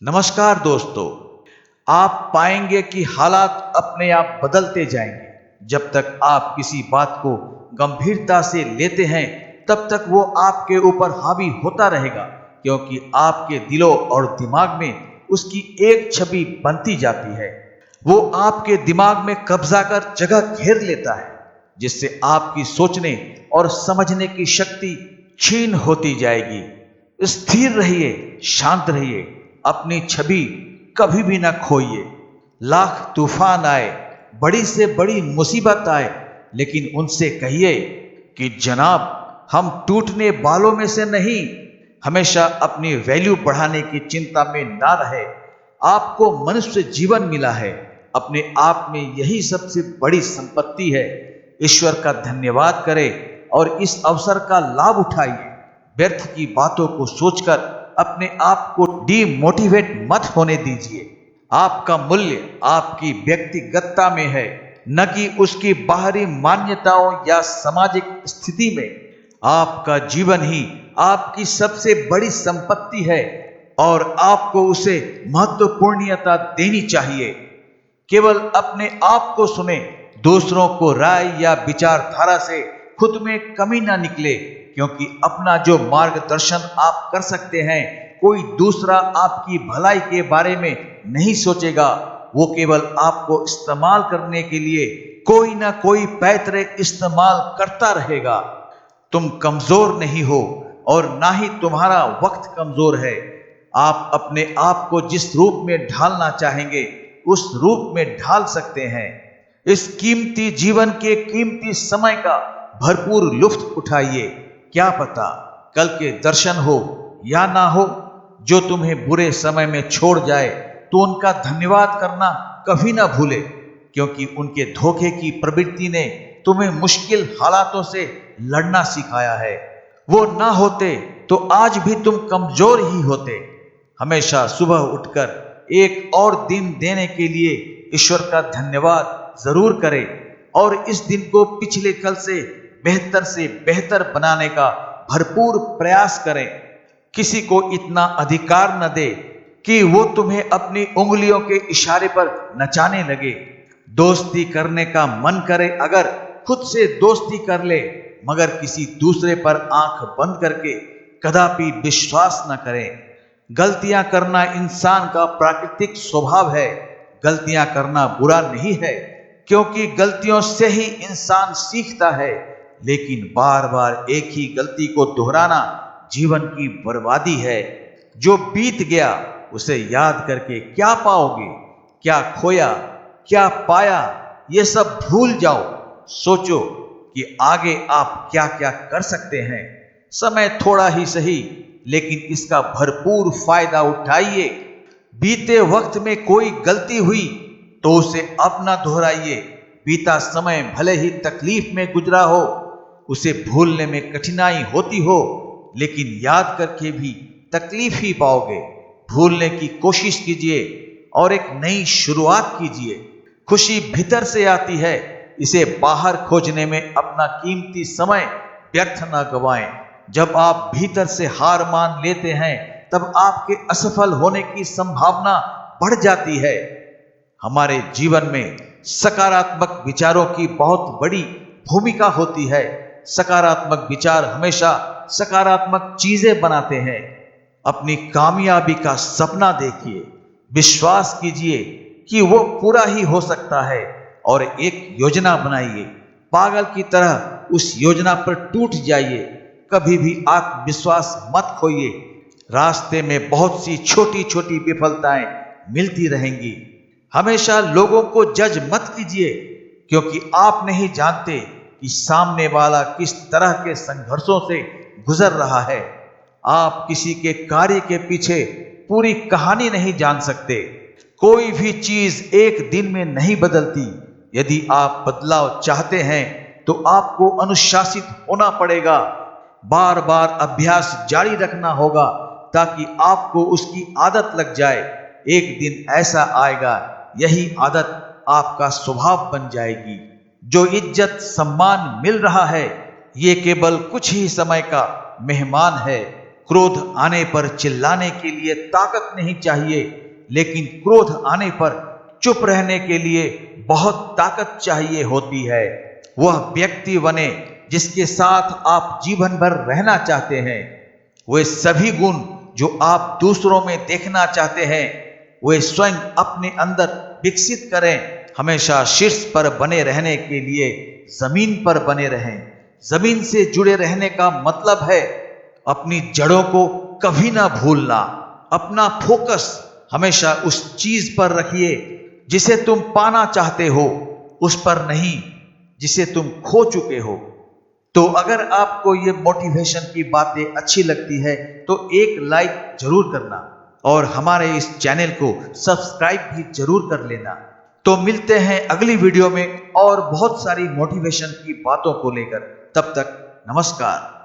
नमस्कार दोस्तों। आप पाएंगे कि हालात अपने आप बदलते जाएंगे। जब तक आप किसी बात को गंभीरता से लेते हैं तब तक वो आपके ऊपर हावी होता रहेगा, क्योंकि आपके दिलों और दिमाग में उसकी एक छवि बनती जाती है। वो आपके दिमाग में कब्जा कर जगह घेर लेता है, जिससे आपकी सोचने और समझने की शक्ति क्षीण होती जाएगी। स्थिर रहिए, शांत रहिए, अपनी छवि कभी भी ना खोइए। लाख तूफान आए, बड़ी से बड़ी मुसीबत आए, लेकिन उनसे कहिए कि जनाब, हम टूटने वालों में से नहीं। हमेशा अपनी वैल्यू बढ़ाने की चिंता में ना रहे। आपको मनुष्य जीवन मिला है, अपने आप में यही सबसे बड़ी संपत्ति है। ईश्वर का धन्यवाद करें और इस अवसर का लाभ उठाइए। व्यर्थ की बातों को सोचकर अपने आप को डीमोटिवेट मत होने दीजिए। आपका मूल्य आपकी व्यक्तिगतता में है, न कि उसकी बाहरी मान्यताओं या सामाजिक स्थिति में। आपका जीवन ही आपकी सबसे बड़ी संपत्ति है और आपको उसे महत्वपूर्णता देनी चाहिए। केवल अपने आप को सुने, दूसरों को राय या विचारधारा से खुद में कमी ना निकले, क्योंकि अपना जो मार्गदर्शन आप कर सकते हैं, कोई दूसरा आपकी भलाई के बारे में नहीं सोचेगा। वो केवल आपको इस्तेमाल करने के लिए कोई ना कोई पैतरे इस्तेमाल करता रहेगा। तुम कमजोर नहीं हो और ना ही तुम्हारा वक्त कमजोर है। आप अपने आप को जिस रूप में ढालना चाहेंगे उस रूप में ढाल सकते हैं। इस कीमती जीवन के कीमती समय का भरपूर लुत्फ उठाइए। क्या पता कल के दर्शन हो या ना हो। जो तुम्हें बुरे समय में छोड़ जाए तो उनका धन्यवाद करना कभी ना भूले, क्योंकि उनके धोखे की प्रवृत्ति ने तुम्हें मुश्किल हालातों से लड़ना सिखाया है। वो ना होते तो आज भी तुम कमजोर ही होते। हमेशा सुबह उठकर एक और दिन देने के लिए ईश्वर का धन्यवाद जरूर करें और इस दिन को पिछले कल से बेहतर बनाने का भरपूर प्रयास करें। किसी को इतना अधिकार न दे कि वो तुम्हें अपनी उंगलियों के इशारे पर नचाने लगे। दोस्ती करने का मन करे अगर खुद से दोस्ती कर ले, मगर किसी दूसरे पर आंख बंद करके कदापि विश्वास न करें। गलतियां करना इंसान का प्राकृतिक स्वभाव है। गलतियां करना बुरा नहीं है, क्योंकि गलतियों से ही इंसान सीखता है। लेकिन बार बार एक ही गलती को दोहराना जीवन की बर्बादी है। जो बीत गया उसे याद करके क्या पाओगे, क्या खोया, क्या पाया, ये सब भूल जाओ। सोचो कि आगे आप क्या क्या कर सकते हैं। समय थोड़ा ही सही, लेकिन इसका भरपूर फायदा उठाइए। बीते वक्त में कोई गलती हुई तो उसे अब ना दोहराइए। बीता समय भले ही तकलीफ में गुजरा हो, उसे भूलने में कठिनाई होती हो, लेकिन याद करके भी तकलीफ ही पाओगे। भूलने की कोशिश कीजिए और एक नई शुरुआत कीजिए। खुशी भीतर से आती है, इसे बाहर खोजने में अपना कीमती समय व्यर्थ न गवाएं। जब आप भीतर से हार मान लेते हैं तब आपके असफल होने की संभावना बढ़ जाती है। हमारे जीवन में सकारात्मक विचारों की बहुत बड़ी भूमिका होती है। सकारात्मक विचार हमेशा सकारात्मक चीजें बनाते हैं। अपनी कामयाबी का सपना देखिए, विश्वास कीजिए कि वो पूरा ही हो सकता है और एक योजना बनाइए। पागल की तरह उस योजना पर टूट जाइए। कभी भी आत्मविश्वास मत खोइए। रास्ते में बहुत सी छोटी छोटी विफलताएं मिलती रहेंगी। हमेशा लोगों को जज मत कीजिए, क्योंकि आप नहीं जानते कि सामने वाला किस तरह के संघर्षों से गुजर रहा है। आप किसी के कार्य के पीछे पूरी कहानी नहीं जान सकते। कोई भी चीज एक दिन में नहीं बदलती। यदि आप बदलाव चाहते हैं तो आपको अनुशासित होना पड़ेगा। बार बार अभ्यास जारी रखना होगा ताकि आपको उसकी आदत लग जाए। एक दिन ऐसा आएगा, यही आदत आपका स्वभाव बन जाएगी। जो इज्जत सम्मान मिल रहा है, ये केवल कुछ ही समय का मेहमान है। क्रोध आने पर चिल्लाने के लिए ताकत नहीं चाहिए, लेकिन क्रोध आने पर चुप रहने के लिए बहुत ताकत चाहिए होती है। वह व्यक्ति बने जिसके साथ आप जीवन भर रहना चाहते हैं। वे सभी गुण जो आप दूसरों में देखना चाहते हैं, वे स्वयं अपने अंदर विकसित करें। हमेशा शीर्ष पर बने रहने के लिए जमीन पर बने रहें। जमीन से जुड़े रहने का मतलब है अपनी जड़ों को कभी ना भूलना। अपना फोकस हमेशा उस चीज पर रखिए जिसे तुम पाना चाहते हो, उस पर नहीं जिसे तुम खो चुके हो। तो अगर आपको ये मोटिवेशन की बातें अच्छी लगती है तो एक लाइक जरूर करना और हमारे इस चैनल को सब्सक्राइब भी जरूर कर लेना। तो मिलते हैं अगली वीडियो में और बहुत सारी मोटिवेशन की बातों को लेकर। तब तक नमस्कार।